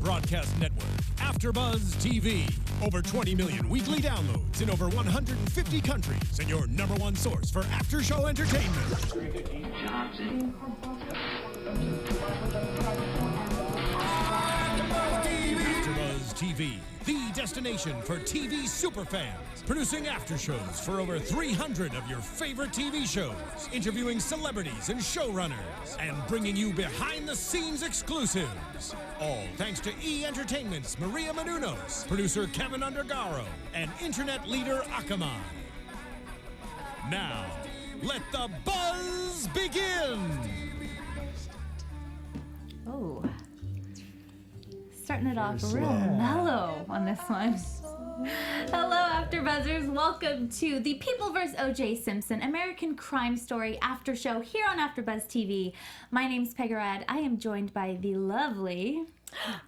broadcast network, AFTERBUZZ TV. Over 20 million weekly downloads in over 150 countries, and your number one source for after-show entertainment. AFTERBUZZ TV, the destination for TV superfans. Producing aftershows for over 300 of your favorite TV shows, interviewing celebrities and showrunners, and bringing you behind-the-scenes exclusives. All thanks to E! Entertainment's Maria Menounos, producer Kevin Undergaro, and internet leader Akamai. Now, let the buzz begin! Oh. Starting it off real mellow on this one. Hello, AfterBuzzers. Welcome to the People vs. O.J. Simpson American Crime Story After Show here on AfterBuzz TV. My name's Pegah Rad. I am joined by the lovely...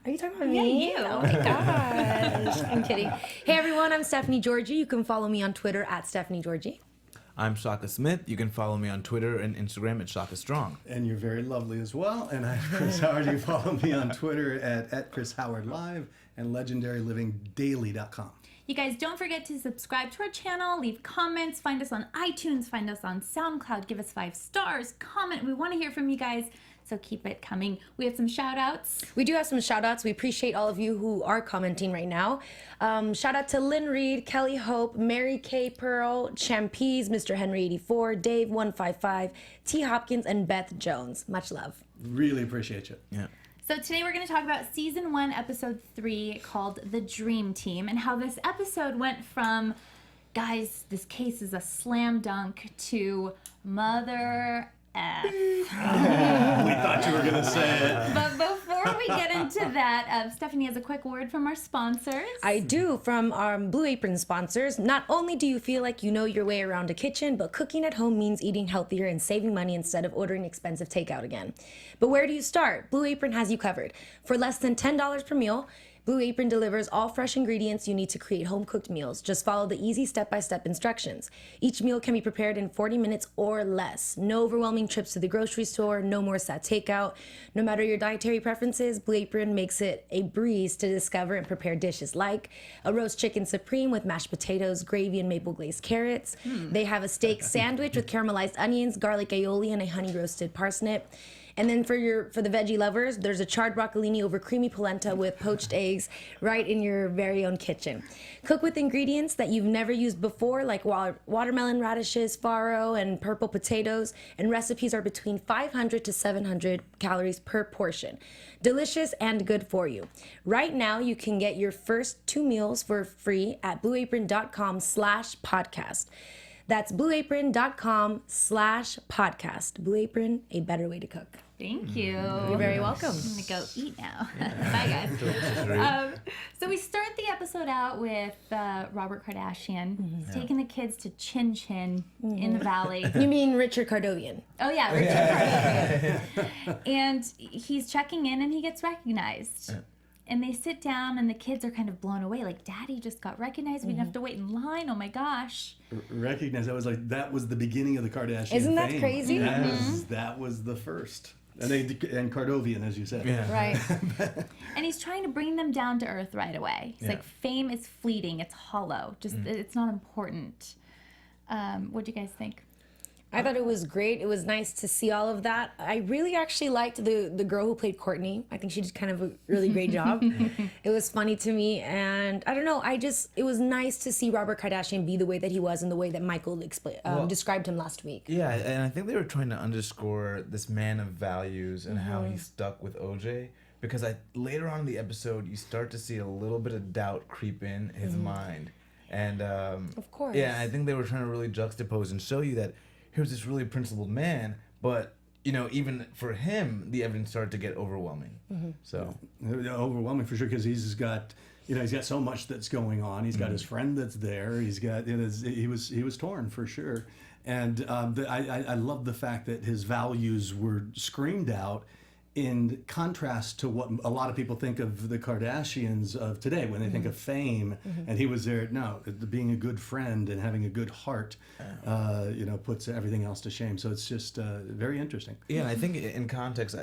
Are you talking about me? Yeah, you. Oh my gosh. I'm kidding. Hey everyone, I'm Stephanie Giorgi. You can follow me on Twitter at Stephanie Giorgi. I'm Shaka Smith. You can follow me on Twitter and Instagram at Shaka Strong. And you're very lovely as well. And I'm Chris Howard. You follow me on Twitter at Chris Howard Live and legendarylivingdaily.com. You guys don't forget to subscribe to our channel, leave comments, find us on iTunes, find us on SoundCloud, give us 5 stars, comment. We want to hear from you guys, so keep it coming. We have some shout outs. We do have some shout outs. We appreciate all of you who are commenting right now. Shout out to Lynn Reed, Kelly Hope, Mary K. Pearl, Champies, Mr. Henry 84, Dave 155, T. Hopkins, and Beth Jones. Much love. Really appreciate you. Yeah. So today we're going to talk about Season 1, Episode 3, called The Dream Team, and how this episode went from, guys, this case is a slam dunk, to Mother F. We thought you were going to say it. But before we get into that, Stephanie has a quick word from our sponsors. I do, from our Blue Apron sponsors. Not only do you feel like you know your way around a kitchen, but cooking at home means eating healthier and saving money instead of ordering expensive takeout again. But where do you start? Blue Apron has you covered. For less than $10 per meal, Blue Apron delivers all fresh ingredients you need to create home-cooked meals. Just follow the easy step-by-step instructions. Each meal can be prepared in 40 minutes or less. No overwhelming trips to the grocery store, no more sad takeout. No matter your dietary preferences, Blue Apron makes it a breeze to discover and prepare dishes like a roast chicken supreme with mashed potatoes, gravy, and maple glazed carrots. They have a steak sandwich with caramelized onions, garlic aioli, and a honey roasted parsnip. And then for the veggie lovers, there's a charred broccolini over creamy polenta with poached eggs right in your very own kitchen. Cook with ingredients that you've never used before, like watermelon radishes, farro, and purple potatoes. And recipes are between 500 to 700 calories per portion. Delicious and good for you. Right now, you can get your first 2 meals for free at blueapron.com/podcast. That's blueapron.com/podcast. Blue Apron, a better way to cook. Thank you. You're very welcome. I'm going to go eat now. Bye, guys. So we start the episode out with Robert Kardashian taking the kids to Chin Chin in the valley. You mean Richard Cardovian? Oh, yeah, Richard Cardovian. And he's checking in and he gets recognized. And they sit down and the kids are kind of blown away. Like, Daddy just got recognized. We didn't have to wait in line. Oh, my gosh. Recognize that was the beginning of the Kardashian Isn't that fame. crazy? Yes, that was the first. And Cardovian, as you said. Yeah. Right. And he's trying to bring them down to earth right away. He's like, fame is fleeting. It's hollow. Just it's not important. What do you guys think? I thought it was great. It was nice to see all of that. I really actually liked the girl who played Courtney. I think she did kind of a really great job. It was funny to me, and I don't know. It was nice to see Robert Kardashian be the way that he was and the way that Michael described him last week. Yeah, and I think they were trying to underscore this man of values and how he stuck with OJ. Because later on in the episode, you start to see a little bit of doubt creep in his mind. And of course. Yeah, I think they were trying to really juxtapose and show you that here's this really principled man, but even for him, the evidence started to get overwhelming. So overwhelming for sure, because he's got so much that's going on. He's got his friend that's there. He's got he was torn for sure, and I love the fact that his values were screamed out in contrast to what a lot of people think of the Kardashians of today when they think of fame, and he was there. No, being a good friend and having a good heart, puts everything else to shame. So it's just very interesting. Yeah, and I think in context,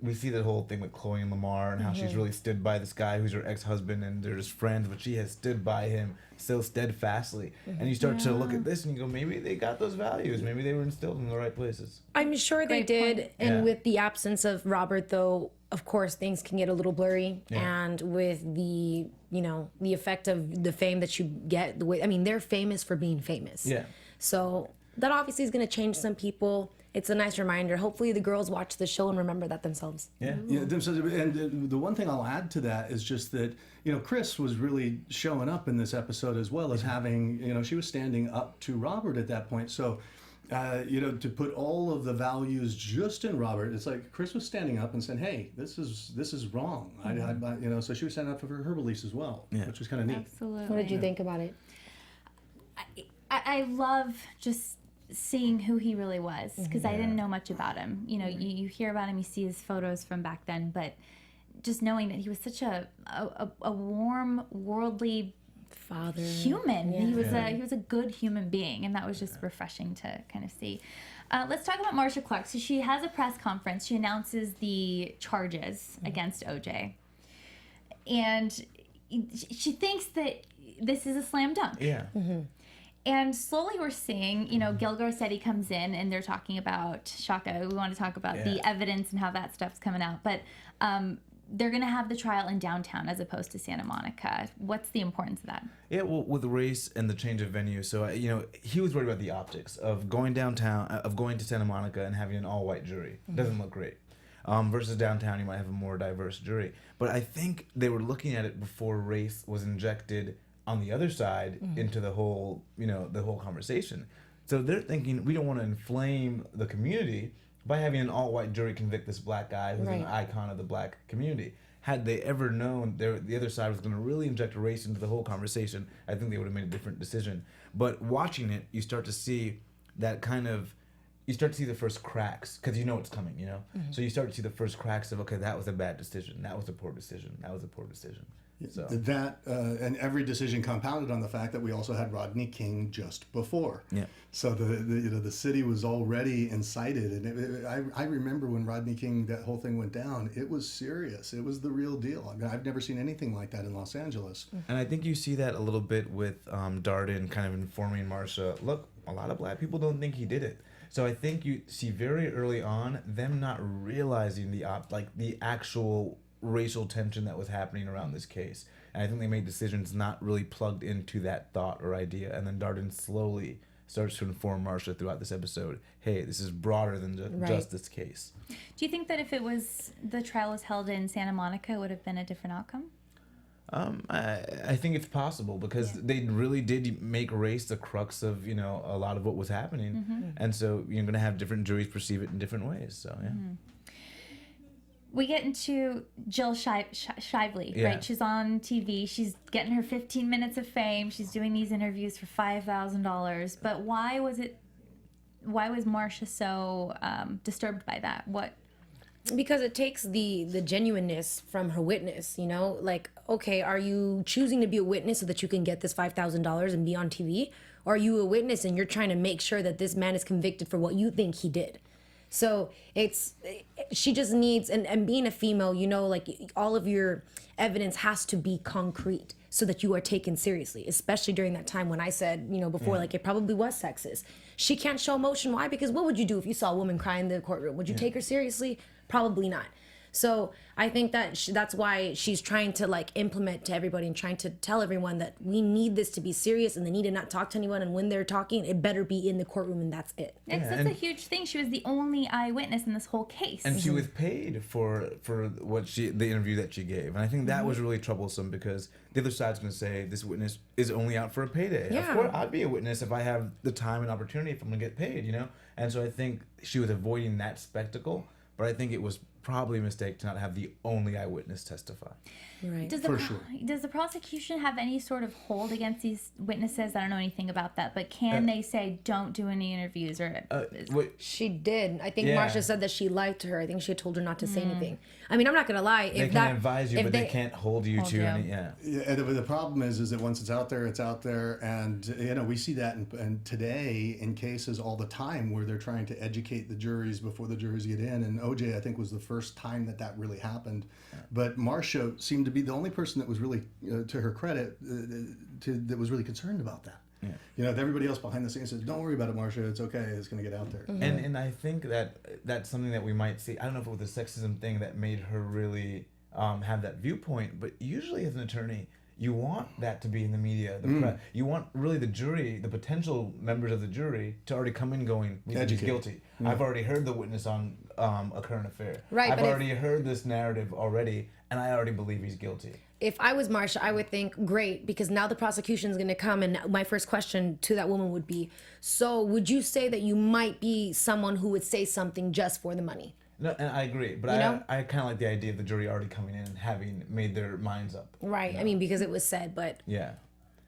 we see that whole thing with Chloe and Lamar and how she's really stood by this guy who's her ex-husband, and they're just friends, but she has stood by him so steadfastly. And you start to look at this and you go, maybe they got those values. Maybe they were instilled in the right places. I'm sure they Great did. point. And Yeah. with the absence of Robert, though, of course, things can get a little blurry. Yeah. And with the, the effect of the fame that you get, they're famous for being famous. Yeah. So that obviously is going to change some people. It's a nice reminder. Hopefully the girls watch the show and remember that themselves. Yeah. Yeah, and the one thing I'll add to that is just that, Chris was really showing up in this episode as well as having, she was standing up to Robert at that point. So, to put all of the values just in Robert, it's like Chris was standing up and saying, hey, this is wrong. So she was standing up for her beliefs as well, which was kind of neat. Absolutely. What did you think about it? I love just seeing who he really was, because I didn't know much about him. You hear about him, you see his photos from back then, but just knowing that he was such a warm, worldly Father. human. Yeah. He was a good human being, and that was just refreshing to kind of see. Let's talk about Marcia Clark. So she has a press conference. She announces the charges against OJ, and she thinks that this is a slam dunk. Yeah. And slowly we're seeing, Gil Garcetti comes in and they're talking about Shaka. We want to talk about the evidence and how that stuff's coming out. But they're going to have the trial in downtown as opposed to Santa Monica. What's the importance of that? Yeah, well, with race and the change of venue, so, he was worried about the optics of going downtown, of going to Santa Monica and having an all-white jury. Doesn't look great. Versus downtown, you might have a more diverse jury. But I think they were looking at it before race was injected on the other side into the whole, the whole conversation. So they're thinking, we don't want to inflame the community by having an all-white jury convict this black guy who's an icon of the black community. Had they ever known the other side was going to really inject race into the whole conversation, I think they would have made a different decision. But watching it, you start to see that kind of, you start to see the first cracks, because you know it's coming, So you start to see the first cracks of, okay, that was a bad decision, that was a poor decision, that was a poor decision. So. That and every decision compounded on the fact that we also had Rodney King just before. Yeah. So the city was already incited, and I remember when Rodney King, that whole thing went down. It was serious. It was the real deal. I mean, I've never seen anything like that in Los Angeles. And I think you see that a little bit with Darden kind of informing Marcia. Look, a lot of black people don't think he did it. So I think you see very early on them not realizing the actual racial tension that was happening around this case. And I think they made decisions not really plugged into that thought or idea. And then Darden slowly starts to inform Marcia throughout this episode, hey, this is broader than just this case. Do you think that if the trial was held in Santa Monica, it would have been a different outcome? I think it's possible because they really did make race the crux of, a lot of what was happening. And so you're going to have different juries perceive it in different ways. So, yeah. We get into Jill Shively, right? She's on TV. She's getting her 15 minutes of fame. She's doing these interviews for $5,000. But why was Marcia so disturbed by that? What? Because it takes the genuineness from her witness, Like, okay, are you choosing to be a witness so that you can get this $5,000 and be on TV? Or are you a witness and you're trying to make sure that this man is convicted for what you think he did? So she just needs, and being a female, like all of your evidence has to be concrete so that you are taken seriously, especially during that time when I said, before, like it probably was sexist. She can't show emotion. Why? Because what would you do if you saw a woman cry in the courtroom? Would you take her seriously? Probably not. So I think that that's why she's trying to implement to everybody and trying to tell everyone that we need this to be serious and they need to not talk to anyone. And when they're talking, it better be in the courtroom and that's it. That's a huge thing. She was the only eyewitness in this whole case. And she was paid for the interview that she gave. And I think that was really troublesome because the other side's going to say this witness is only out for a payday. Yeah. Of course, I'd be a witness if I have the time and opportunity if I'm going to get paid, And so I think she was avoiding that spectacle. But I think it was probably a mistake to not have the only eyewitness testify. Right. Does the prosecution have any sort of hold against these witnesses? I don't know anything about that, but can they say don't do any interviews or? She did. I think Yeah. Marsha said that she lied to her. I think she had told her not to say anything. I mean, I'm not gonna lie. They can advise you, but they can't hold you to any. Yeah. Yeah, and the problem is that once it's out there, and we see that and today in cases all the time where they're trying to educate the juries before the juries get in. And OJ, I think, was the first time that really happened. Yeah. But Marsha seemed to be the only person that was really, to her credit, that was really concerned about that. Yeah. Everybody else behind the scenes says, "Don't worry about it, Marsha. It's okay. It's going to get out there." Mm-hmm. And I think that's something that we might see. I don't know if it was a sexism thing that made her really have that viewpoint, but usually as an attorney, you want that to be in the media, the press. You want really the jury, the potential members of the jury, to already come in going, he's guilty. Yeah. I've already heard the witness on a current affair. Right, I've already heard this narrative already, and I already believe he's guilty. If I was Marsha, I would think, great, because now the prosecution is going to come, and my first question to that woman would be, so would you say that you might be someone who would say something just for the money? No, and I agree, but I kind of like the idea of the jury already coming in and having made their minds up. Right. I mean, because it was said, but yeah.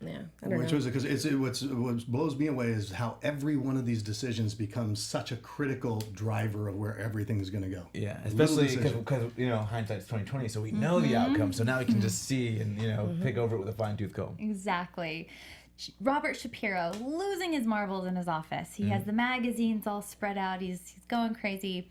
I don't know. Was because what blows me away is how every one of these decisions becomes such a critical driver of where everything is going to go. Yeah, especially because hindsight's 20/20, so we know the outcome, so now we can just see and pick over it with a fine tooth comb. Exactly. Robert Shapiro losing his marbles in his office. He has the magazines all spread out. He's going crazy.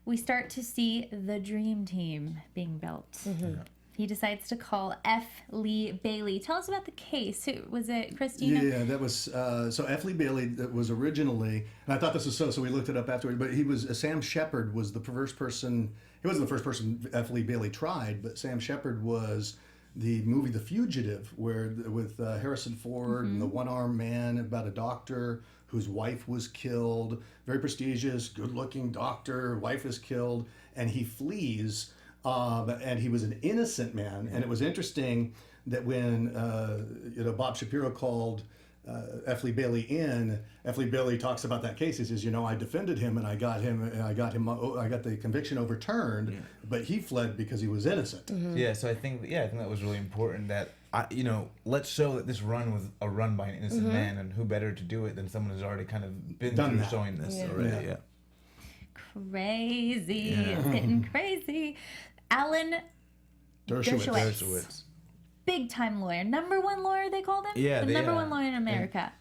We start to see the dream team being built. Mm-hmm. He decides to call F. Lee Bailey. Tell us about the case. Was it Christina? Yeah, that was so F. Lee Bailey. That was originally, and I thought this was so we looked it up afterward. But he was Sam Shepard was the first person. He wasn't the first person F. Lee Bailey tried, but Sam Shepard was the movie The Fugitive, with Harrison Ford and the one-armed man about a doctor whose wife was killed. Very prestigious, good-looking doctor. Wife is killed, and he flees. And he was an innocent man. And it was interesting that when Bob Shapiro called F. Lee Bailey in, F. Lee Bailey talks about that case. He says, I defended him and I got the conviction overturned, but he fled because he was innocent. Mm-hmm. Yeah, so I think that was really important that let's show that this run was a run by an innocent man, and who better to do it than someone who's already kind of been through showing this already. Yeah. Crazy. It's getting crazy. Alan Dershowitz. Big time lawyer. Number one lawyer, they called him? Yeah. The number one lawyer in America.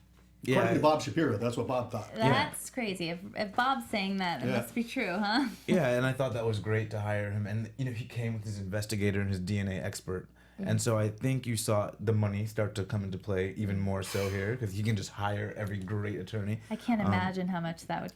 According to Bob Shapiro, that's what Bob thought. That's crazy. If Bob's saying that, it must be true, huh? Yeah, and I thought that was great to hire him. And, he came with his investigator and his DNA expert. And so I think you saw the money start to come into play even more so here, because he can just hire every great attorney. I can't imagine how much that would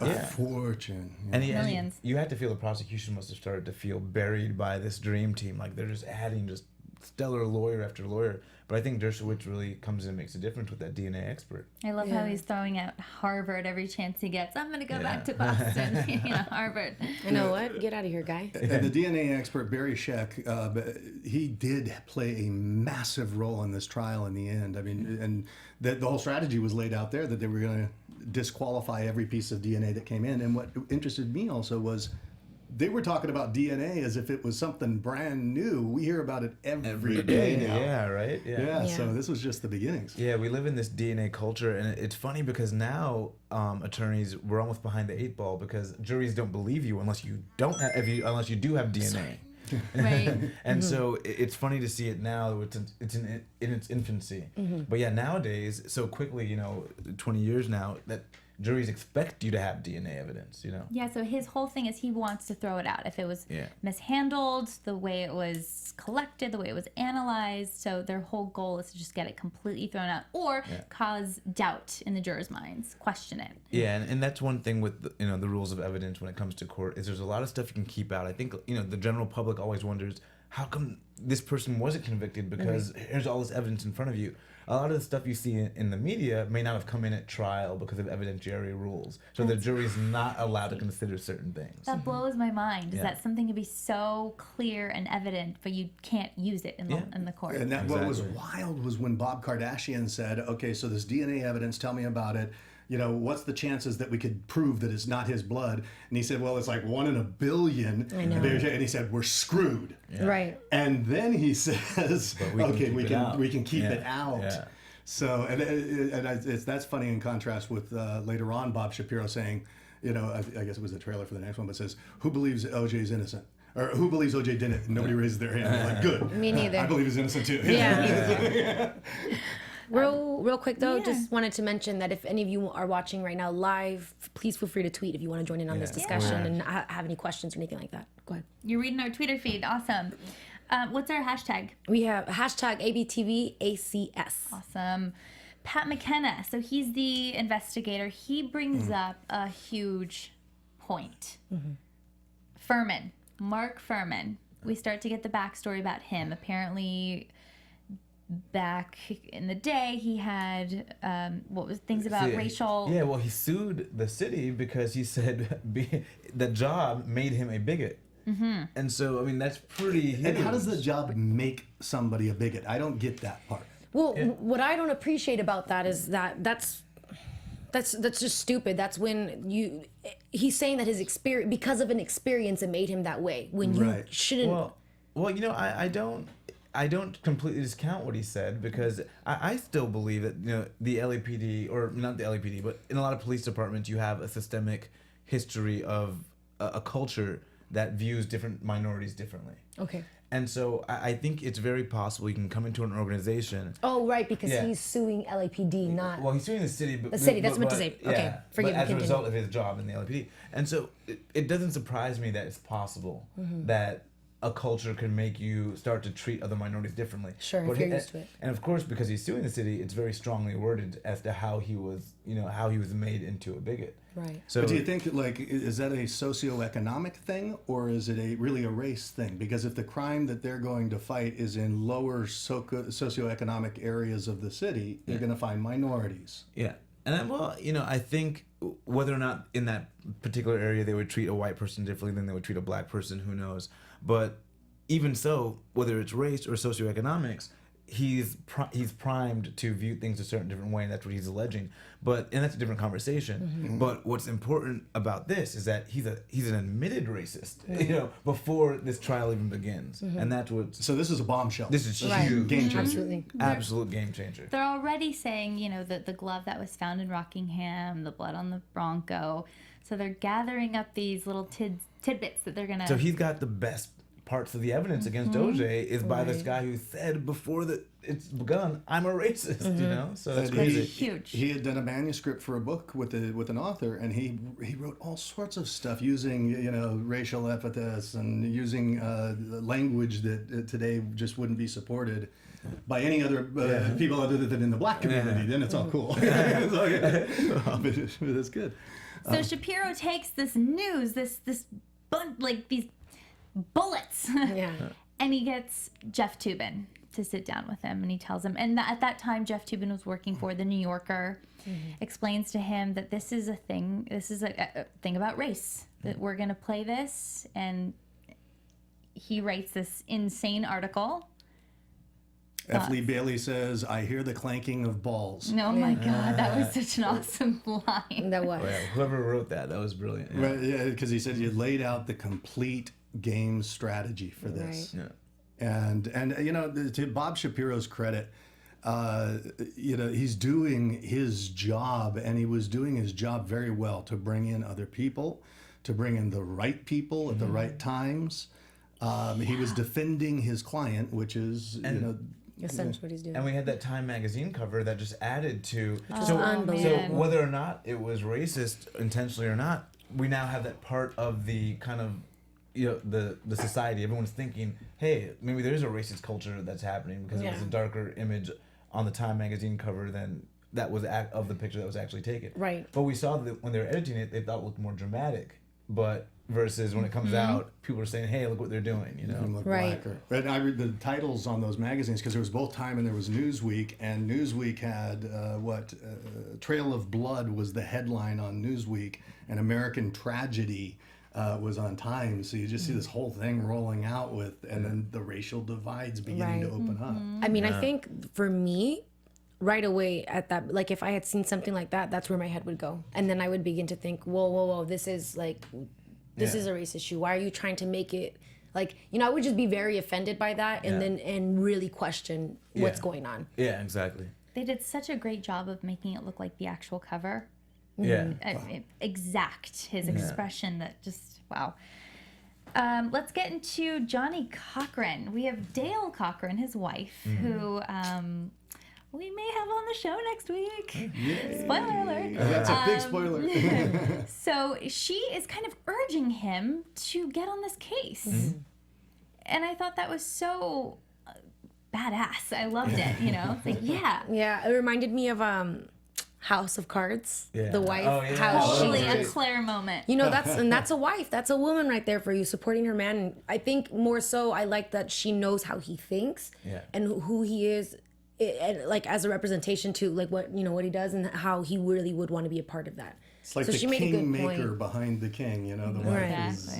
A fortune. Yeah. And millions. You had to feel the prosecution must have started to feel buried by this dream team. Like they're just adding just stellar lawyer after lawyer. But I think Dershowitz really comes in and makes a difference with that DNA expert. I love how he's throwing out Harvard every chance he gets. I'm going to go back to Boston, Harvard. You know what? Get out of here, guy. And the DNA expert, Barry Scheck, he did play a massive role in this trial in the end. I mean, and the whole strategy was laid out there that they were going to disqualify every piece of DNA that came in. And what interested me also was they were talking about DNA as if it was something brand new. We hear about it every day now. Yeah, right? Yeah, so this was just the beginnings. Yeah, we live in this DNA culture, and it's funny because now attorneys, we're almost behind the 8 ball because juries don't believe you unless you do have DNA. Right. And so it's funny to see it now. It's in its infancy. But yeah, nowadays, so quickly, 20 years now, that juries expect you to have DNA evidence, Yeah, so his whole thing is he wants to throw it out. If it was mishandled, the way it was collected, the way it was analyzed, so their whole goal is to just get it completely thrown out or cause doubt in the jurors' minds, question it. Yeah, and that's one thing with the rules of evidence when it comes to court is there's a lot of stuff you can keep out. I think the general public always wonders how come this person wasn't convicted because here's all this evidence in front of you. A lot of the stuff you see in the media may not have come in at trial because of evidentiary rules. So the jury's not allowed to consider certain things. That blows my mind. Is that something can be so clear and evident, but you can't use it in the court? And what was wild was when Bob Kardashian said, okay, so this DNA evidence, tell me about it. you know, what's the chances that we could prove that it's not his blood? And he said, well, it's like 1 in a billion. I know. And he said, we're screwed. Yeah. Right. And then he says, okay, we can keep it out. Yeah. So, that's funny in contrast with later on Bob Shapiro saying, you know, I guess it was the trailer for the next one, but says, who believes OJ's innocent? Or who believes OJ did it? And nobody raises their hand. They're like, good. Me neither. I believe he's innocent too. Yeah. Real quick though, Yeah. just wanted to mention that if any of you are watching right now live, please feel free to tweet if you want to join in on this discussion and have any questions or anything like that. Go ahead. You're reading our Twitter feed. Awesome. What's our hashtag? We have hashtag ABTVACS. Awesome. Pat McKenna. So he's the investigator. He brings up a huge point. Furman. Mark Furman. We start to get the backstory about him. Apparently, back in the day, he had things about racial. Yeah, well, he sued the city because he said the job made him a bigot. And so, I mean, that's pretty huge. And how does the job make somebody a bigot? I don't get that part. Well, what I don't appreciate about that is that's just stupid. That's when he's saying that his experience, because of an experience, it made him that way. When you shouldn't. Well, you know, I don't completely discount what he said because I still believe that, you know, the LAPD, or not the LAPD, but in a lot of police departments, you have a systemic history of a culture that views different minorities differently. Okay. And so I think it's very possible you can come into an organization. Oh, right, because he's suing LAPD, not. Well, he's suing the city. But, The city, that's what to say. Yeah, Okay, forgive but me, as a continue. result of his job in the LAPD. And so it doesn't surprise me that it's possible that a culture can make you start to treat other minorities differently. Sure, if you're used to it. And of course, because he's suing the city, it's very strongly worded as to how he was, you know, how he was made into a bigot. Right. So But do you think, like, is that a socioeconomic thing, or is it really a race thing? Because if the crime that they're going to fight is in lower socioeconomic areas of the city, they're going to find minorities. Yeah. And then, well, you know, I think whether or not in that particular area they would treat a white person differently than they would treat a black person, who knows? But even so, whether it's race or socioeconomics, he's primed to view things a certain different way, and that's what he's alleging. And that's a different conversation. But what's important about this is that he's an admitted racist, you know, before this trial even begins, and that's what. So this is a bombshell. This is Right. huge, Game changer. Absolutely. absolute game changer. They're already saying, you know, that the glove that was found in Rockingham, the blood on the Bronco. So they're gathering up these little tidbits that they're gonna. So he's got the best parts of the evidence against OJ is by this Right. guy who said before that it's begun, I'm a racist, you know? So that's And crazy. Huge. He had done a manuscript for a book with an author, and he wrote all sorts of stuff using, you know, racial epithets and using language that today just wouldn't be supported by any other people other than in the black community. Then it's all cool. It's all good. But it's good. So Shapiro takes this news, this these bullets, Yeah. and he gets Jeff Toobin to sit down with him, and he tells him, and at that time Jeff Toobin was working for the New Yorker, explains to him that this is a thing about race, that we're gonna play this, and he writes this insane article. F. Lee Bailey says, "I hear the clanking of balls." Oh my God, that was such an awesome line. That was. Oh, yeah, whoever wrote that was brilliant. Yeah. Right, yeah, because he said you laid out the complete game strategy for this. Right. Yeah. And you know, to Bob Shapiro's credit, you know, he's doing his job, and he was doing his job very well to bring in other people, to bring in the right people at the right times. He was defending his client, which is, you know, Essentially what he's doing. And we had that Time magazine cover that just added to. So unbelievable. So whether or not it was racist intentionally or not, we now have that part of the kind of, you know, the society. Everyone's thinking, hey, maybe there's a racist culture that's happening because it was a darker image on the Time magazine cover than that was of the picture that was actually taken. Right. But we saw that when they were editing it, they thought it looked more dramatic. But versus when it comes out, people are saying, hey, look what they're doing, you know? look Right. blacker. And I read the titles on those magazines because there was both Time and there was Newsweek, and Newsweek had Trail of Blood was the headline on Newsweek, and American Tragedy was on Time. So you just see this whole thing rolling out with, and then the racial divides beginning to Right. open up. I mean, I think for me, right away at that, like if I had seen something like that, that's where my head would go. And then I would begin to think, whoa, this is a race issue. Why are you trying to make it like, I would just be very offended by that and really question what's going on. Yeah, exactly. They did such a great job of making it look like the actual cover. Yeah. Exact his expression that just, wow. Let's get into Johnnie Cochran. We have Dale Cochran, his wife, who we may have on the show next week. Yay. Spoiler alert. That's a big spoiler. So she is kind of urging him to get on this case. And I thought that was so badass. I loved it, It's like, yeah. Yeah, it reminded me of House of Cards. Yeah. The wife, how totally a Claire moment. That's a wife. That's a woman right there for you, supporting her man. And I think more so, I like that she knows how he thinks and who he is, and like as a representation to like what he does and how he really would want to be a part of that. It's like so the she made a good kingmaker point. behind the king. The wife is.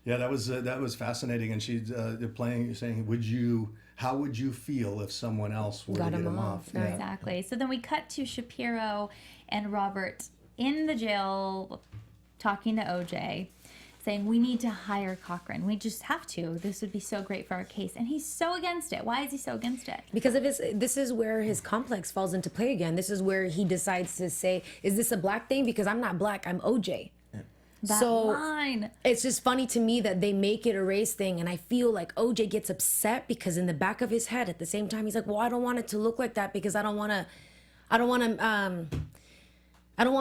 Yeah, that was fascinating. And she's saying, how would you feel if someone else were to get him off? Yeah. Exactly. So then we cut to Shapiro and Robert in the jail talking to OJ, saying, we need to hire Cochran. We just have to. This would be so great for our case. And he's so against it. Why is he so against it? Because this is where his complex falls into play again. This is where he decides to say, is this a black thing? Because I'm not black, I'm OJ. That line. It's just funny to me that they make it a race thing, and I feel like OJ gets upset because in the back of his head, at the same time, he's like, "Well, I don't want it to look like that because I don't want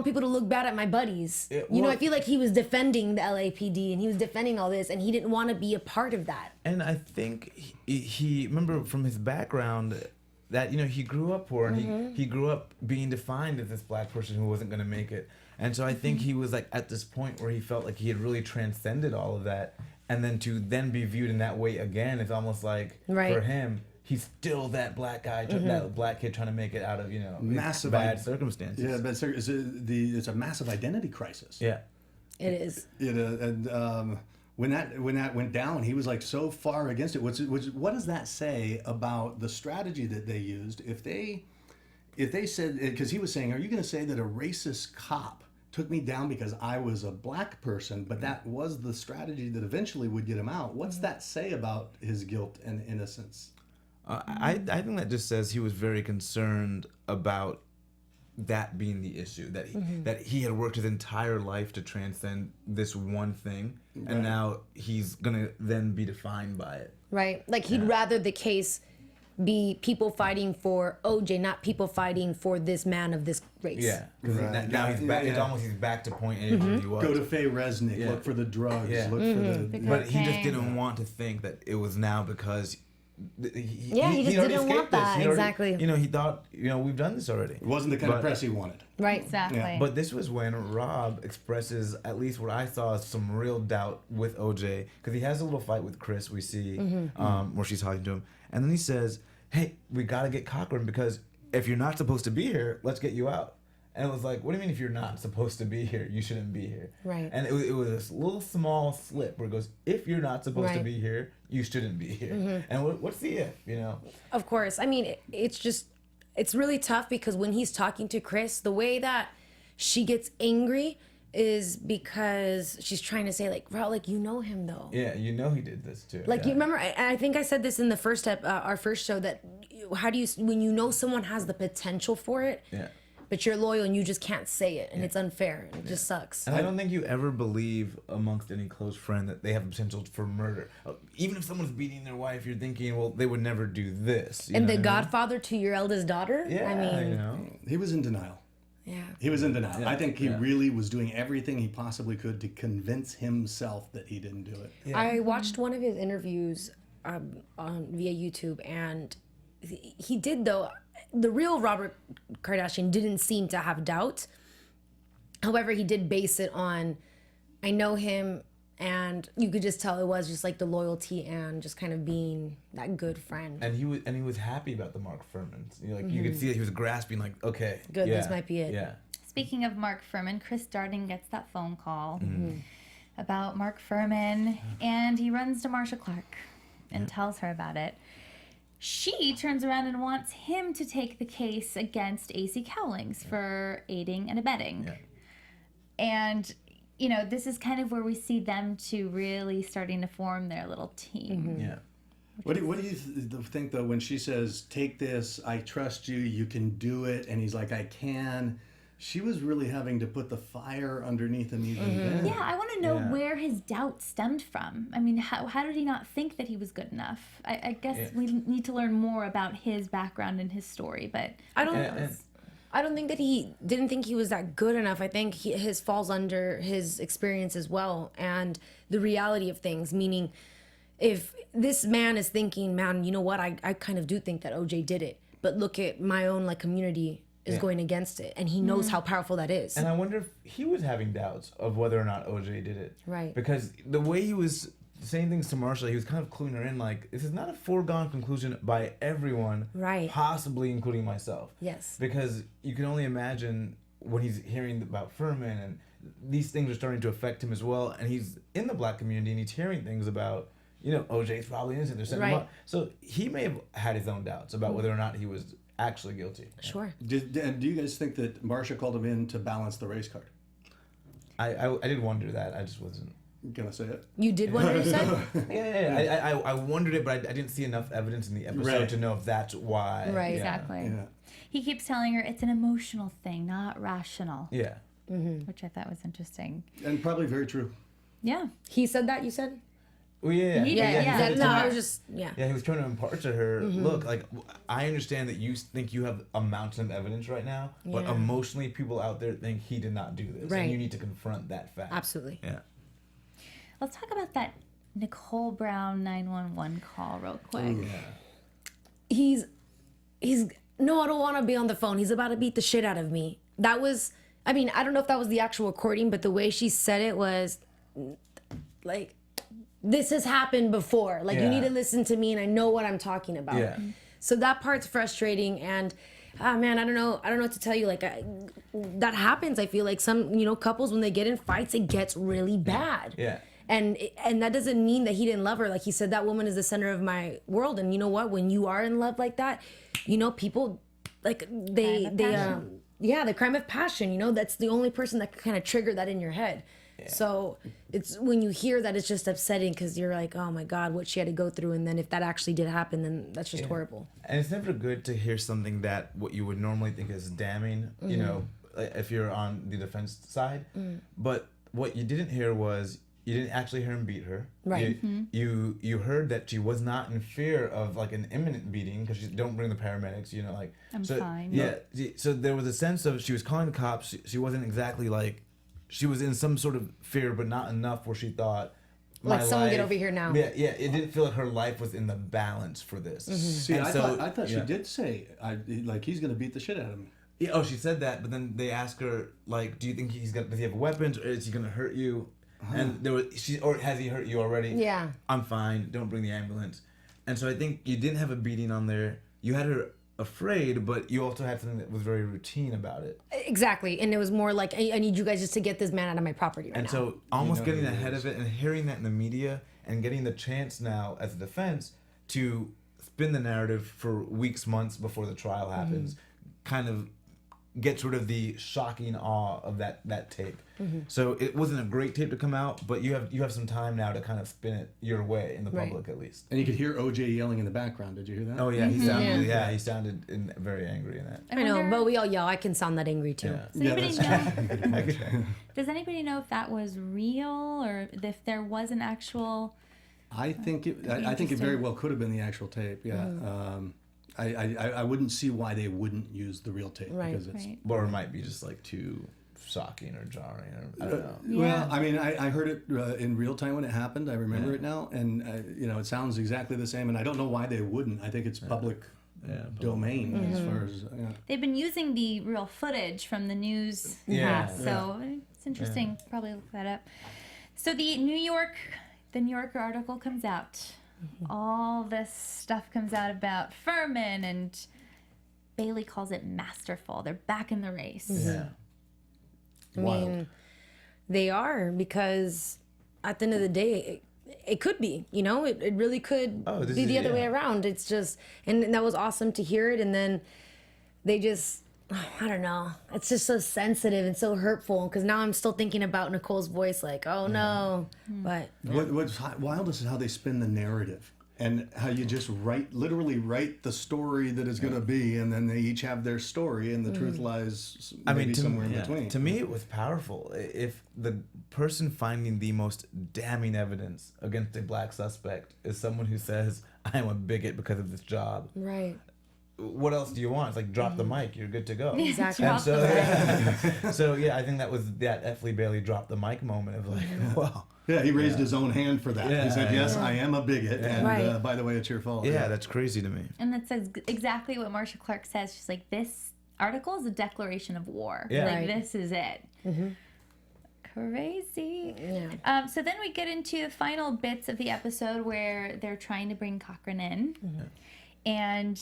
people to look bad at my buddies." I feel like he was defending the LAPD and he was defending all this, and he didn't want to be a part of that. And I think he remember from his background that he grew up poor and he grew up being defined as this black person who wasn't going to make it. And so I think he was like at this point where he felt like he had really transcended all of that, and then to be viewed in that way again, it's almost like for him, he's still that black guy, that black kid trying to make it out of massive bad circumstances. Yeah, but it's a massive identity crisis. Yeah, it is. And when that went down, he was like so far against it. What does that say about the strategy that they used? If they said, because he was saying, are you going to say that a racist cop took me down because I was a black person, but that was the strategy that eventually would get him out? What's that say about his guilt and innocence? I think that just says he was very concerned about that being the issue, that he had worked his entire life to transcend this one thing, and now he's gonna then be defined by it. Right, like he'd rather the case be people fighting for OJ, not people fighting for this man of this race. Yeah, because now he's back. It's almost he's back to point A where he was. Go to Faye Resnick, look for the drugs, look for the. But he just didn't want to think that it was now because. He just didn't want that. Exactly. He thought, we've done this already. It wasn't the kind of press he wanted. Right. Exactly. Yeah. But this was when Rob expresses, at least what I saw, some real doubt with OJ, because he has a little fight with Chris. We see where she's talking to him, and then he says, "Hey, we got to get Cochran because if you're not supposed to be here, let's get you out." And it was like, what do you mean if you're not supposed to be here, you shouldn't be here? Right. And it was this little small slip where it goes, if you're not supposed to be here, you shouldn't be here. And what's the if, Of course. I mean, it's really tough because when he's talking to Chris, the way that she gets angry is because she's trying to say, like, bro, like, you know him though. Yeah, he did this too. Like, you remember, I think I said this in the first our first show, that how do you, when you know someone has the potential for it, but you're loyal and you just can't say it, and it's unfair. It just sucks. And I don't think you ever believe amongst any close friend that they have the potential for murder. Even if someone's beating their wife, you're thinking, well, they would never do this. And the godfather to your eldest daughter? Yeah, I mean, he was in denial. Yeah. He was in denial. I think he really was doing everything he possibly could to convince himself that he didn't do it. Yeah. I watched one of his interviews via YouTube, and he did, though. The real Robert Kardashian didn't seem to have doubt. However, he did base it on, I know him, and you could just tell it was just like the loyalty and just kind of being that good friend. And he was happy about the Mark Furmans. You could see that he was grasping, like, okay, good, this might be it. Yeah. Speaking of Mark Furman, Chris Darden gets that phone call about Mark Furman, and he runs to Marcia Clark and tells her about it. she turns around and wants him to take the case against AC Cowlings for aiding and abetting. Yeah. And, you know, this is kind of where we see them two really starting to form their little team. Yeah. What do you think, though, when she says, take this, I trust you, you can do it, and he's like, I can. She was really having to put the fire underneath him even then. Yeah, I want to know where his doubt stemmed from. I mean, how did he not think that he was good enough? I guess we need to learn more about his background and his story, but I don't think that he didn't think he was that good enough. I think his falls under his experience as well and the reality of things, meaning if this man is thinking, man, you know what, I kind of do think that OJ did it, but look at my own like community is going against it, and he knows how powerful that is. And I wonder if he was having doubts of whether or not OJ did it. Right. Because the way he was saying things to Marsha, he was kind of cluing her in, like, this is not a foregone conclusion by everyone, Right. possibly including myself. Yes. Because you can only imagine when he's hearing about Furman, and these things are starting to affect him as well, and he's in the black community, and he's hearing things about, you know, OJ's probably innocent, they're setting him Right. up. So he may have had his own doubts about whether or not he was actually guilty. Sure. And do you guys think that Marsha called him in to balance the race card? I did wonder that. I just wasn't. Gonna say it? You did wonder, you said? Yeah. I wondered it, but I didn't see enough evidence in the episode to know if that's why. Right. exactly. Yeah. He keeps telling her it's an emotional thing, not rational, Yeah. which I thought was interesting. And probably very true. Yeah. He said that, you said? Well, yeah. He did, Yeah, yeah. no, I was just, yeah. Yeah, he was trying to impart to her, look, like, I understand that you think you have a mountain of evidence right now, but Yeah. emotionally people out there think he did not do this. Right. And you need to confront that fact. Absolutely. Yeah. Let's talk about that Nicole Brown 911 call real quick. He's no, I don't want to be on the phone. He's about to beat the shit out of me. That was, I mean, I don't know if that was the actual recording, but the way she said it was like, this has happened before. Like, you need to listen to me and I know what I'm talking about. Yeah. So that part's frustrating, and man, I don't know what to tell you. Like, that happens. I feel like some, you know, couples, when they get in fights, it gets really bad. Yeah. And that doesn't mean that he didn't love her. Like he said, that woman is the center of my world. And you know what? When you are in love like that, you know, people, like, the crime of passion, you know, that's the only person that can kind of trigger that in your head. Yeah. So it's when you hear that, it's just upsetting because you're like, oh my God, what she had to go through. And then if that actually did happen, then that's just horrible. And it's never good to hear something that what you would normally think is damning, you know, if you're on the defense side. But what you didn't hear was, you didn't actually hear him beat her. Right. You heard that she was not in fear of like an imminent beating because she don't bring the paramedics. You know, like I'm fine. Yeah. So there was a sense of she was calling the cops. She wasn't exactly like, she was in some sort of fear, but not enough where she thought, Like, someone get over here now. Yeah. It didn't feel like her life was in the balance for this. See, And I so- thought she did say, like, he's gonna beat the shit out of me. Yeah. Oh, she said that, but then they asked her, like, do you think does he have weapons, or is he gonna hurt you? And there was or has he hurt you already? Yeah. I'm fine. Don't bring the ambulance. And so I think you didn't have a beating on there. You had her afraid, but you also had something that was very routine about it. Exactly. And it was more like, I need you guys just to get this man out of my property right And now. so almost getting ahead of it and hearing that in the media and getting the chance now as a defense to spin the narrative for weeks, months before the trial happens, kind of gets rid of the shocking awe of that tape. So it wasn't a great tape to come out, but you have some time now to kind of spin it your way in the public at least. And you could hear OJ yelling in the background. Did you hear that? Oh yeah, he sounded very angry in that. I know, but we all yell. I can sound that angry too. Yeah. Does anybody know if that was real or if there was an actual? I think it very well could have been the actual tape. Yeah. I wouldn't see why they wouldn't use the real tape because it's. Right. Or it might be just like too shocking or jarring, or I don't know. Well, I mean, I heard it in real time when it happened. I remember it now, and you know, it sounds exactly the same. And I don't know why they wouldn't. I think it's public domain as far as. They've been using the real footage from the news. So it's interesting. Probably look that up. So the New Yorker article comes out. All this stuff comes out about Furman, and Bailey calls it masterful. They're back in the race. Yeah. I mean, they are, because at the end of the day, it could be, you know, it really could be the other way around. It's just, and that was awesome to hear it. And then they just, I don't know, it's just so sensitive and so hurtful, because now I'm still thinking about Nicole's voice, like, oh no. But What's wild is how they spin the narrative. And how you just literally write the story that is going to be, and then they each have their story, and the truth lies somewhere in between. To me, it was powerful. If the person finding the most damning evidence against a black suspect is someone who says, I am a bigot because of this job. right. What else do you want? It's like, drop the mic, you're good to go. Exactly. And so yeah, I think that was that F. Lee Bailey drop the mic moment of like, wow. Yeah, he raised his own hand for that. Yeah, he said, yes, I am a bigot, and Right. By the way, it's your fault. Yeah, that's crazy to me. And that says exactly what Marcia Clark says. She's like, this article is a declaration of war. Yeah. Like, Right. this is it. Crazy. Yeah. So then we get into the final bits of the episode where they're trying to bring Cochran in. And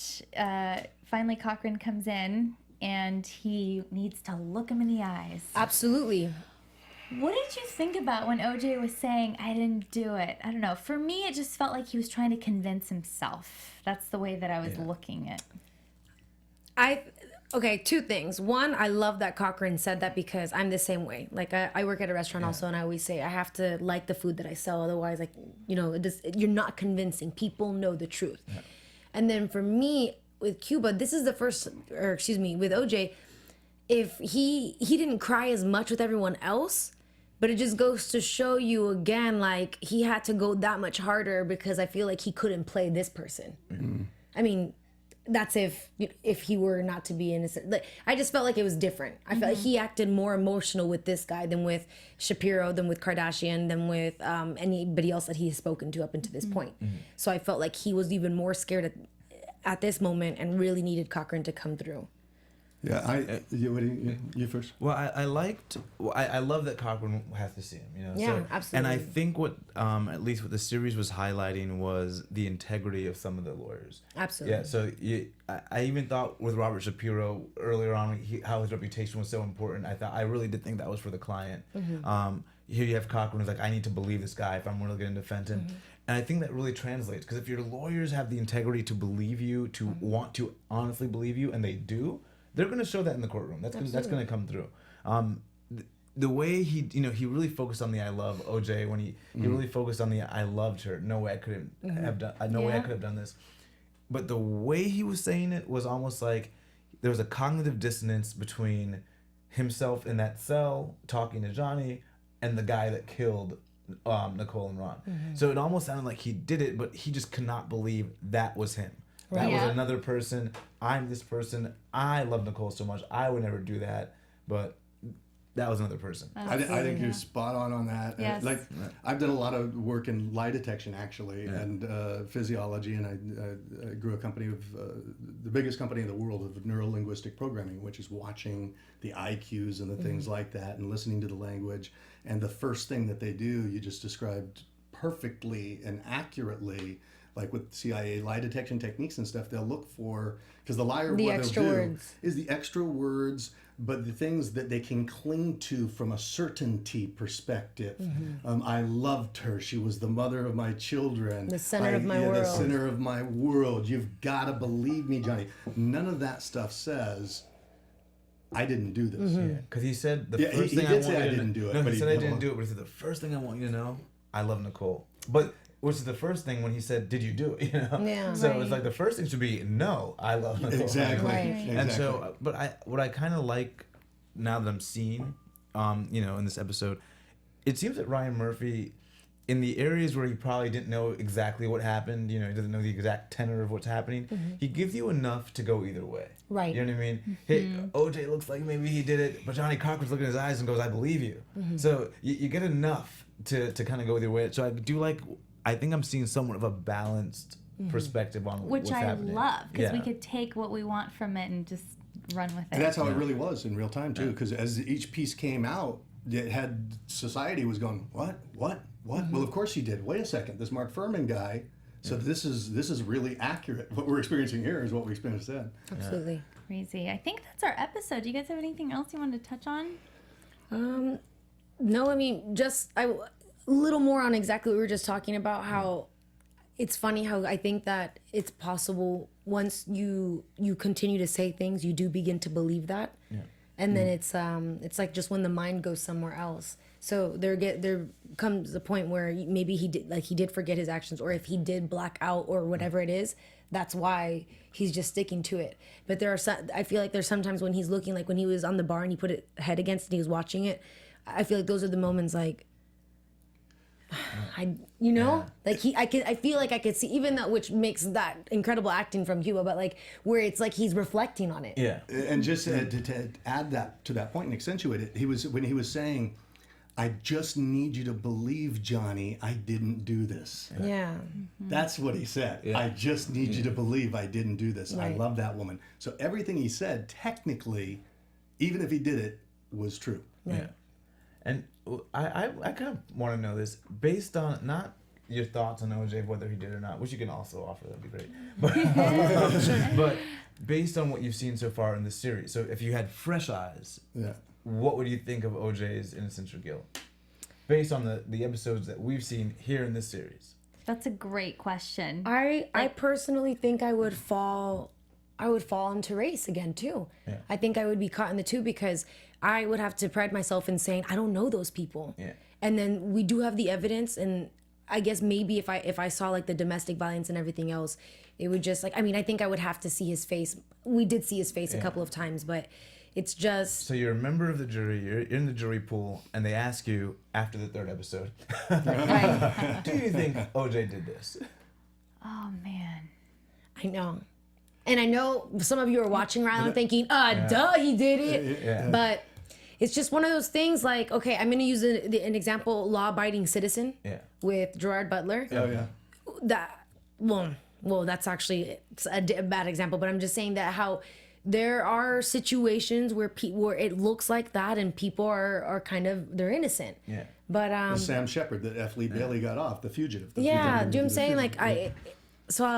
finally Cochran comes in, and he needs to look him in the eyes. Absolutely. What did you think about when OJ was saying, I didn't do it? I don't know. For me, it just felt like he was trying to convince himself. That's the way that I was looking at. Okay, two things. One, I love that Cochran said that, because I'm the same way. Like, I work at a restaurant also, and I always say I have to like the food that I sell. Otherwise, like, you know, you're not convincing. People know the truth. Yeah. And then for me, with Cuba, this is the first, or excuse me, with OJ, if he didn't cry as much with everyone else, but it just goes to show you again, like, he had to go that much harder because I feel like he couldn't play this person. I mean, that's if he were not to be innocent. Like, I just felt like it was different. I felt like he acted more emotional with this guy than with Shapiro, than with Kardashian, than with anybody else that he has spoken to up until this point. So I felt like he was even more scared at this moment and really needed Cochran to come through. Yeah, you first. Well, I love that Cochran has to see him. You know. Yeah, so, absolutely. And I think what at least what the series was highlighting was the integrity of some of the lawyers. Absolutely. Yeah. So I even thought with Robert Shapiro earlier on, how his reputation was so important. I really did think that was for the client. Here you have Cochran who's like, I need to believe this guy if I'm really going to defend him. And I think that really translates, because if your lawyers have the integrity to believe you, to want to honestly believe you, and they do, they're going to show that in the courtroom. That's going to come through. The way he really focused on the I love OJ, when he really focused on the I loved her. No way I could have done. No way I could have done this. But the way he was saying it was almost like there was a cognitive dissonance between himself in that cell talking to Johnny and the guy that killed Nicole and Ron. So it almost sounded like he did it, but he just could not believe that was him. That was another person. I'm this person. I love Nicole so much. I would never do that, but that was another person. I think you're spot on that. Yes. Like, I've done a lot of work in lie detection, actually, and physiology, and I grew a company of the biggest company in the world of neuro-linguistic programming, which is watching the IQs and the things like that and listening to the language. And the first thing that they do, you just described perfectly and accurately, like with CIA lie detection techniques and stuff, they'll look for, because the liar, The what extra they'll do words. is the extra words, but the things that they can cling to from a certainty perspective. I loved her. She was the mother of my children. The center of my The world. center of my world. You've got to believe me, Johnny. None of that stuff says, I didn't do this. Because he said the Yeah, first he thing did I say want I you to didn't do it, No, but he he said I went didn't along. do it, but he said the first thing I want you to know, I love Nicole. But which is the first thing when he said, "Did you do it?" You know. Yeah. So it's like the first thing should be, "No, I love Nicole." Exactly. Right. And so, but what I kind of like now that I'm seeing, in this episode, it seems that Ryan Murphy, in the areas where he probably didn't know exactly what happened, he doesn't know the exact tenor of what's happening, he gives you enough to go either way. Right. You know what I mean? Hey, OJ looks like maybe he did it, but Johnnie Cochran's looking in his eyes and goes, "I believe you." So you get enough to kind of go either way. So I do like, I think I'm seeing somewhat of a balanced perspective on what's happening. Which I love, because we Yeah. could take what we want from it and just run with it. And that's how it really was in real time, too, because as each piece came out, it had society was going, what? Well, of course he did. Wait a second, this Mark Furman guy. So this is really accurate. What we're experiencing here is what we experienced then. Absolutely. Crazy. I think that's our episode. Do you guys have anything else you wanted to touch on? No, I mean, just a little more on exactly what we were just talking about, how it's funny how I think that it's possible once you continue to say things, you do begin to believe that. Yeah. And then it's like just when the mind goes somewhere else. So there comes a point where maybe he did forget his actions, or if he did black out or whatever it is, that's why he's just sticking to it. But I feel like there's sometimes when he's looking, like when he was on the bar and he put his head against it and he was watching it, I feel like those are the moments like, I feel like I could see even that, which makes that incredible acting from Cuba, but like where it's like he's reflecting on it. Yeah. And just to add that to that point and accentuate it, when he was saying, I just need you to believe, Johnny, I didn't do this. Yeah. That's what he said. Yeah. I just need you to believe I didn't do this. Right. I love that woman. So everything he said, technically, even if he did it, was true. Right. Yeah. And I kind of want to know this based on not your thoughts on OJ, whether he did or not, which you can also offer. That'd be great. But based on what you've seen so far in this series, so if you had fresh eyes, what would you think of OJ's innocence or guilt, based on the episodes that we've seen here in this series? That's a great question. I personally think I would fall into race again too. Yeah. I think I would be caught in the two because I would have to pride myself in saying I don't know those people. Yeah. And then we do have the evidence, and I guess maybe if I saw like the domestic violence and everything else, it would just I think I would have to see his face. We did see his face a couple of times, but it's just... So you're a member of the jury, you're in the jury pool, and they ask you after the third episode, right. Do you think OJ did this? Oh, man. I know. And I know some of you are watching right now thinking, duh, he did it. Yeah. But it's just one of those things like, okay, I'm going to use an example, Law-Abiding Citizen with Gerard Butler. Oh, yeah. Well, that's actually a bad example, but I'm just saying that how... There are situations where it looks like that, and people are kind of they're innocent. Yeah. But Sam Shepard, that F. Lee Bailey got off, the fugitive. Do you know what I'm saying? Like I don't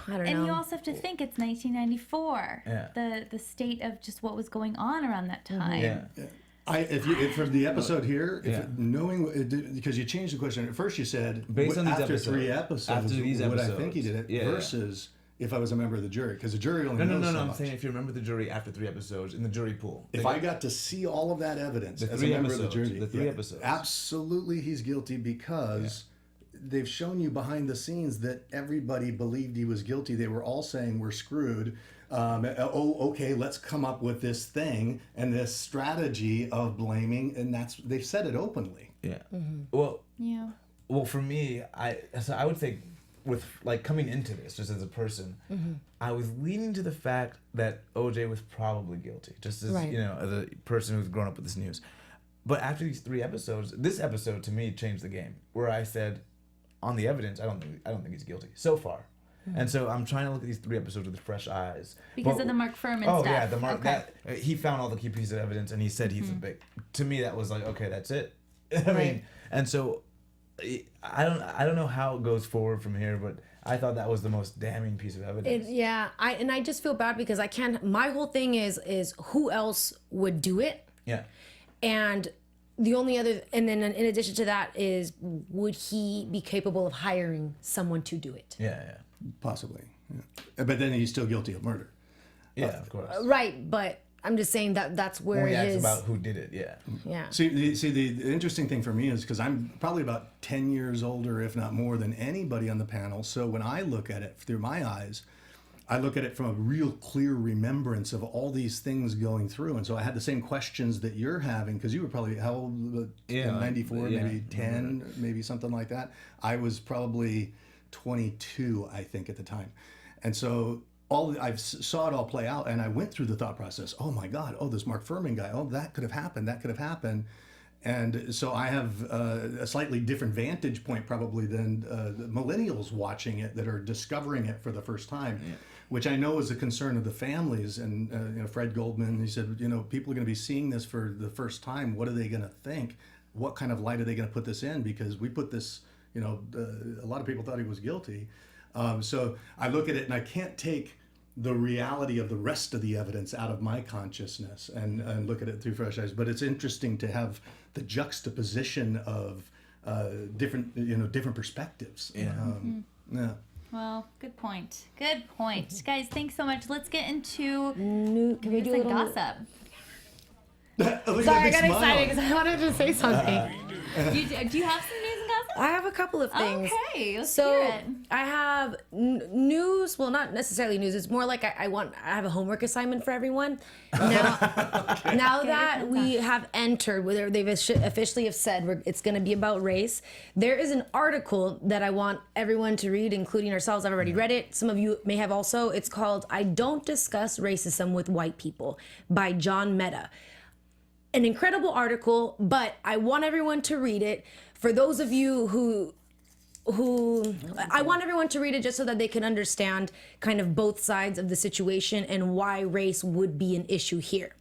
know. And you also have to think it's 1994. Yeah. The state of just what was going on around that time. Yeah. If for the episode here, knowing because you changed the question at first, you said based on these after episodes, 3 episodes, after these would episodes, I think he did it versus. If I was a member of the jury, because the jury only knows so much. I'm saying if you remember the jury after 3 episodes in the jury pool. If I got to see all of that evidence as a member of the jury, the 3 episodes. Absolutely he's guilty because they've shown you behind the scenes that everybody believed he was guilty. They were all saying we're screwed. Okay, let's come up with this thing and this strategy of blaming, and they've said it openly. Yeah. Mm-hmm. Well, for me, I would think, with like coming into this just as a person, I was leaning to the fact that OJ was probably guilty, just as as a person who's grown up with this news. But after these 3 episodes, this episode to me changed the game, where I said, on the evidence, I don't think he's guilty so far. And so I'm trying to look at these 3 episodes with fresh eyes because of the Mark Furman stuff. Oh yeah, the Mark that he found all the key pieces of evidence and he said he's a big. To me, that was like, okay, that's it. I mean, and so. I don't know how it goes forward from here, but I thought that was the most damning piece of evidence. I just feel bad because I can't. My whole thing is who else would do it? Yeah. And the only other, and then in addition to that is, would he be capable of hiring someone to do it? Yeah. Possibly. Yeah. But then he's still guilty of murder. Yeah, of course. Right, but. I'm just saying that's where it is. About who did it, yeah. See, the interesting thing for me is because I'm probably about 10 years older, if not more, than anybody on the panel. So when I look at it through my eyes, I look at it from a real clear remembrance of all these things going through. And so I had the same questions that you're having, because you were probably, how old? 94, maybe 10, maybe something like that. I was probably 22, I think, at the time. And so I saw it all play out, and I went through the thought process. Oh my God! Oh, this Mark Furman guy. Oh, that could have happened. That could have happened. And so I have a slightly different vantage point probably than the millennials watching it that are discovering it for the first time, which I know is a concern of the families. And Fred Goldman, he said, people are going to be seeing this for the first time. What are they going to think? What kind of light are they going to put this in? Because we put this, a lot of people thought he was guilty. So I look at it and I can't take the reality of the rest of the evidence out of my consciousness and look at it through fresh eyes. But it's interesting to have the juxtaposition of different perspectives. Yeah. Well, good point. Good point. Guys, thanks so much. Let's get into Can we do a little gossip. Sorry, I got excited because I wanted to say something. Do you have some news and gossip? I have a couple of things. Okay, let's So hear it. I have news. Well, not necessarily news. It's more like I have a homework assignment for everyone. Now that we have entered, whether they've officially have said it's going to be about race, there is an article that I want everyone to read, including ourselves. I've already read it. Some of you may have also. It's called "I Don't Discuss Racism with White People" by John Mehta. An incredible article, but I want everyone to read it. For those of you who I want everyone to read it just so that they can understand kind of both sides of the situation and why race would be an issue here.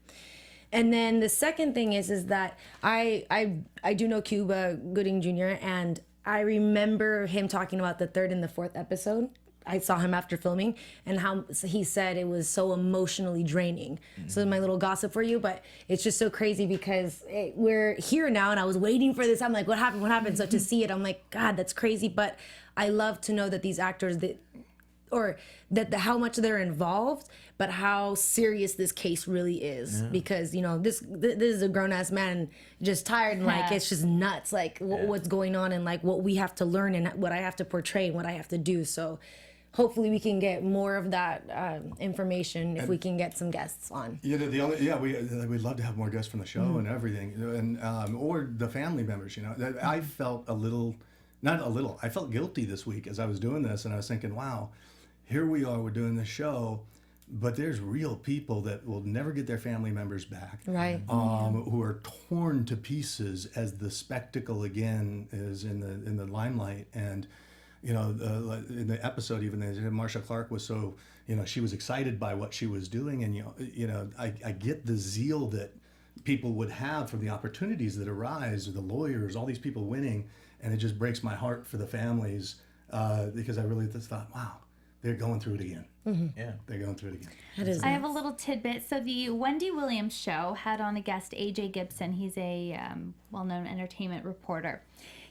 And then the second thing is that I do know Cuba Gooding Jr. and I remember him talking about the third and the fourth episode. I saw him after filming and how he said it was so emotionally draining. So my little gossip for you, but it's just so crazy because we're here now and I was waiting for this. I'm like, what happened? What happened? So to see it, I'm like, God, that's crazy. But I love to know that these actors how much they're involved, but how serious this case really is. Because, this is a grown ass man just tired and like, it's just nuts. Like what's going on and like what we have to learn and what I have to portray and what I have to do. So hopefully we can get more of that information if we can get some guests on. We'd love to have more guests from the show and everything, and or the family members. I felt I felt guilty this week as I was doing this, and I was thinking, wow, here we are, we're doing this show, but there's real people that will never get their family members back, right? Who are torn to pieces as the spectacle again is in the limelight. And in the episode, even Marsha Clark was so, she was excited by what she was doing, and I get the zeal that people would have for the opportunities that arise, the lawyers, all these people winning, and it just breaks my heart for the families because I really just thought, wow, they're going through it again. Yeah, they're going through it again. It is. I have a little tidbit. So the Wendy Williams show had on a guest, AJ Gibson. He's a well-known entertainment reporter.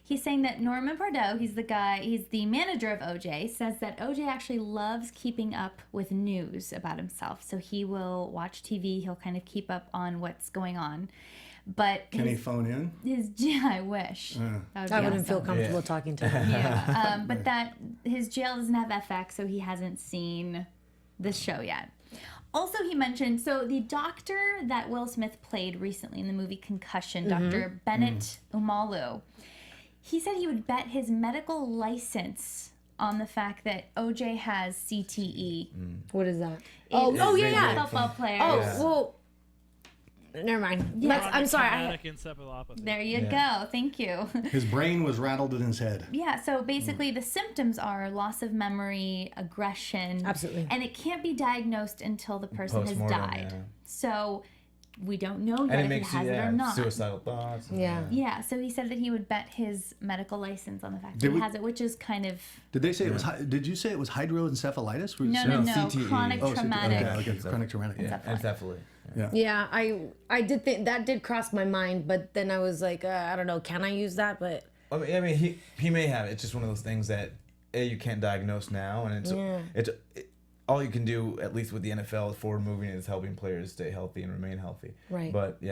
He's saying that Norman Pardo, he's the manager of OJ, says that OJ actually loves keeping up with news about himself. So he will watch TV, he'll kind of keep up on what's going on. But can he phone in? I wish. I wouldn't feel comfortable talking to him. Yeah, but that his jail doesn't have FX, so he hasn't seen the show yet. Also, he mentioned, so the doctor that Will Smith played recently in the movie Concussion, Dr. Bennett Umalu, he said he would bet his medical license on the fact that OJ has CTE. What is that? Yeah. Football player. Well, never mind. Yeah. I'm sorry. Encephalopathy. There you go. Thank you. His brain was rattled in his head. Yeah, so basically the symptoms are loss of memory, aggression. Absolutely. And it can't be diagnosed until the person has Postmortem, died. yeah. So we don't know yet And it if makes it has you it or not. suicidal thoughts. Yeah, so he said that he would bet his medical license on the fact that he has it, which is kind of... Did they say it was? Did you say it was hydroencephalitis? No, CTE. chronic traumatic. Okay, chronic traumatic. Encephaly. Yeah, I did think that did cross my mind, but then I was like, I don't know, can I use that? But I mean, he may have it. It's just one of those things that you can't diagnose now, and it's all you can do, at least with the NFL, forward moving, is helping players stay healthy and remain healthy. Right. But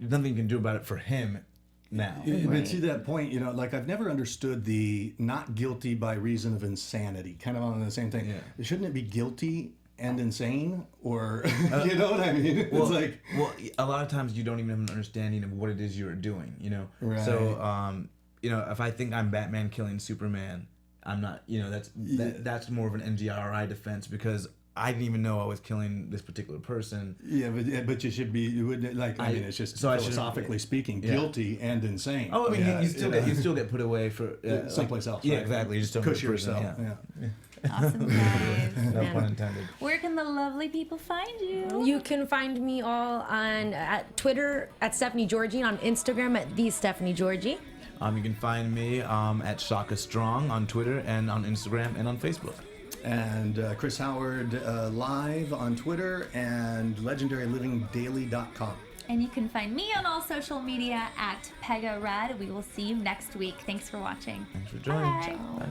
nothing you can do about it for him now. But to that point, like I've never understood the not guilty by reason of insanity, kind of on the same thing. Yeah. Shouldn't it be guilty and insane, or you know what I mean? Well, it's like, a lot of times you don't even have an understanding of what it is you're doing. Right. So if I think I'm Batman killing Superman, I'm not. That's more of an NGRI defense because I didn't even know I was killing this particular person. Yeah, but you should be. You would like. I mean, it's just philosophically speaking, guilty and insane. Oh, I mean, you still get put away for someplace else. Yeah, right? exactly. You just don't cushion prison, yourself. Yeah. Awesome, guys. No pun intended. Where can the lovely people find you? you can find me all at Twitter at Stephanie Giorgi, on Instagram at the Stephanie Giorgi. You can find me at Shaka Strong on Twitter and on Instagram and on Facebook. And Chris Howard live on Twitter and legendarylivingdaily.com. And you can find me on all social media at Pegah Rad. We will see you next week. Thanks for watching. Thanks for joining. Bye. Bye.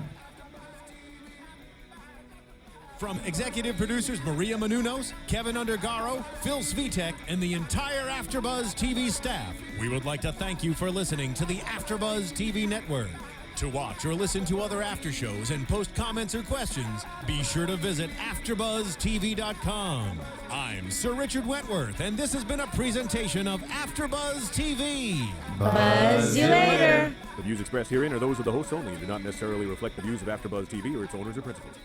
From executive producers Maria Menounos, Kevin Undergaro, Phil Svitek, and the entire AfterBuzz TV staff, we would like to thank you for listening to the AfterBuzz TV network. To watch or listen to other after shows and post comments or questions, be sure to visit AfterBuzzTV.com. I'm Sir Richard Wentworth, and this has been a presentation of AfterBuzz TV. Buzz you later. The views expressed herein are those of the hosts only and do not necessarily reflect the views of AfterBuzz TV or its owners or principals.